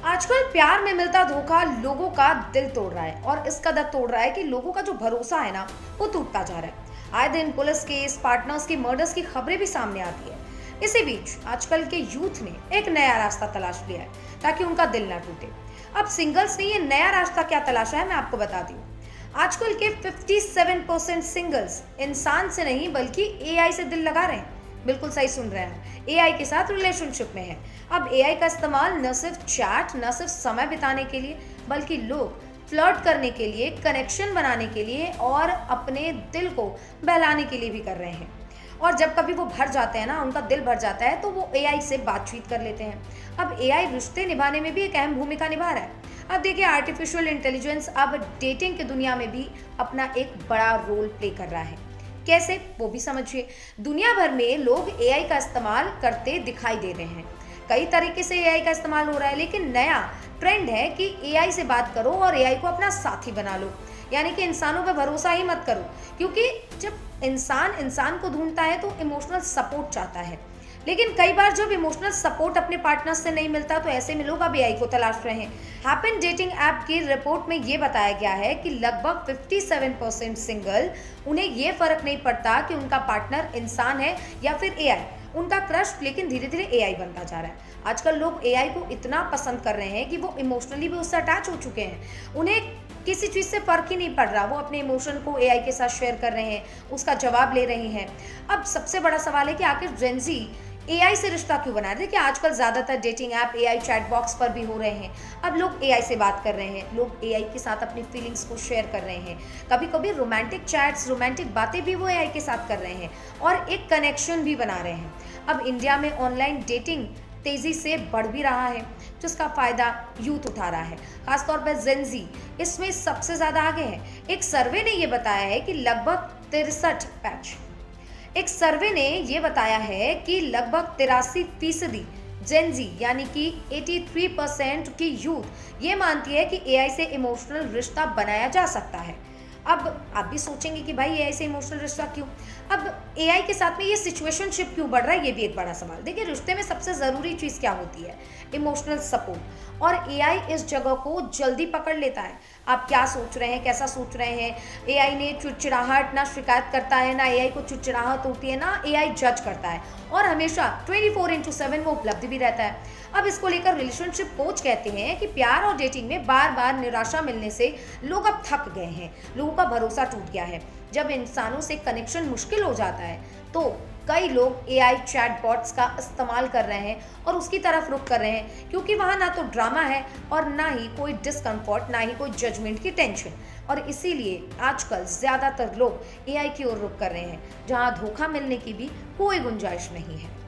आजकल प्यार में मिलता धोखा लोगों का दिल तोड़ रहा है और इस कदर तोड़ रहा है कि लोगों का जो भरोसा है ना वो टूटता जा रहा है। आए दिन पुलिस केस, पार्टनर्स की मर्डर्स की खबरें भी सामने आती है। इसी बीच आजकल के यूथ ने एक नया रास्ता तलाश लिया है ताकि उनका दिल ना टूटे। अब सिंगल्स ने ये नया रास्ता क्या तलाशा है मैं आपको बताती हूँ। आजकल के 57% सिंगल्स इंसान से नहीं बल्कि एआई से दिल लगा रहे हैं। बिल्कुल सही सुन रहे हैं, एआई के साथ रिलेशनशिप में है। अब एआई का इस्तेमाल न सिर्फ चैट, न सिर्फ समय बिताने के लिए, बल्कि लोग फ्लर्ट करने के लिए, कनेक्शन बनाने के लिए और अपने दिल को बहलाने के लिए भी कर रहे हैं। और जब कभी वो भर जाते हैं ना, उनका दिल भर जाता है, तो वो एआई से बातचीत कर लेते हैं। अब एआई रिश्ते निभाने में भी एक अहम भूमिका निभा रहा है। अब देखिए, आर्टिफिशियल इंटेलिजेंस अब डेटिंग की दुनिया में भी अपना एक बड़ा रोल प्ले कर रहा है। कैसे, वो भी समझिए। दुनिया भर में लोग एआई का इस्तेमाल करते दिखाई दे रहे हैं। कई तरीके से एआई का इस्तेमाल हो रहा है, लेकिन नया ट्रेंड है कि एआई से बात करो और एआई को अपना साथी बना लो। यानी कि इंसानों पे भरोसा ही मत करो, क्योंकि जब इंसान इंसान को ढूंढता है तो इमोशनल सपोर्ट चाहता है। लेकिन कई बार जब इमोशनल सपोर्ट अपने पार्टनर से नहीं मिलता, तो ऐसे में लोग अब एआई को तलाश रहे हैं। हैपन डेटिंग ऐप की रिपोर्ट में ये बताया गया है कि लगभग 57% सिंगल, उन्हें ये फर्क नहीं पड़ता कि उनका पार्टनर इंसान है या फिर एआई। उनका क्रश लेकिन धीरे धीरे एआई बनता जा रहा है। आजकल लोग एआई को इतना पसंद कर रहे हैं कि वो इमोशनली भी उससे अटैच हो चुके हैं। उन्हें किसी चीज़ से फर्क ही नहीं पड़ रहा, वो अपने इमोशन को एआई के साथ शेयर कर रहे हैं, उसका जवाब ले रहे हैं। अब सबसे बड़ा सवाल है कि आखिर जेनजी एआई से रिश्ता क्यों बना रहे हैं? कि आजकल ज़्यादातर dating app AI chat box पर भी हो रहे हैं। अब लोग एआई से बात कर रहे हैं, लोग एआई के साथ अपनी फीलिंग्स को शेयर कर रहे हैं। कभी कभी रोमांटिक चैट्स, रोमांटिक बातें भी वो एआई के साथ कर रहे हैं और एक कनेक्शन भी बना रहे हैं। अब इंडिया में ऑनलाइन डेटिंग तेजी से बढ़ भी रहा है, जिसका फायदा यूथ उठा रहा है, खासतौर पर जेनजी इसमें सबसे ज्यादा आगे है। एक सर्वे ने ये बताया है कि लगभग 83% जेनजी यानी कि 83% की यूथ ये मानती है कि एआई से इमोशनल रिश्ता बनाया जा सकता है। अब आप भी सोचेंगे कि भाई एआई से इमोशनल रिश्ता क्यों? अब एआई के साथ में ये सिचुएशनशिप क्यों बढ़ रहा है, ये भी एक बड़ा सवाल। देखिए, रिश्ते में सबसे ज़रूरी चीज़ क्या होती है? Emotional support. और एआई इस जगह को जल्दी पकड़ लेता है। आप क्या सोच रहे हैं, कैसा सोच रहे हैं। एआई ने चिड़चिड़ाहट ना शिकायत करता है, ना एआई को चिड़चिड़ाहट होती है, ना एआई जज करता है, और हमेशा 24/7 वो उपलब्ध भी रहता है। अब इसको लेकर रिलेशनशिप कोच कहते हैं कि प्यार और डेटिंग में बार बार निराशा मिलने से लोग अब थक गए हैं, लोगों का भरोसा टूट गया है। जब इंसानों से कनेक्शन मुश्किल हो जाता है, तो कई लोग एआई चैटबॉट्स का इस्तेमाल कर रहे हैं और उसकी तरफ रुख कर रहे हैं, क्योंकि वहाँ ना तो ड्रामा है और ना ही कोई डिस्कम्फर्ट, ना ही कोई जजमेंट की टेंशन। और इसीलिए आजकल ज़्यादातर लोग एआई की ओर रुख कर रहे हैं, जहाँ धोखा मिलने की भी कोई गुंजाइश नहीं है।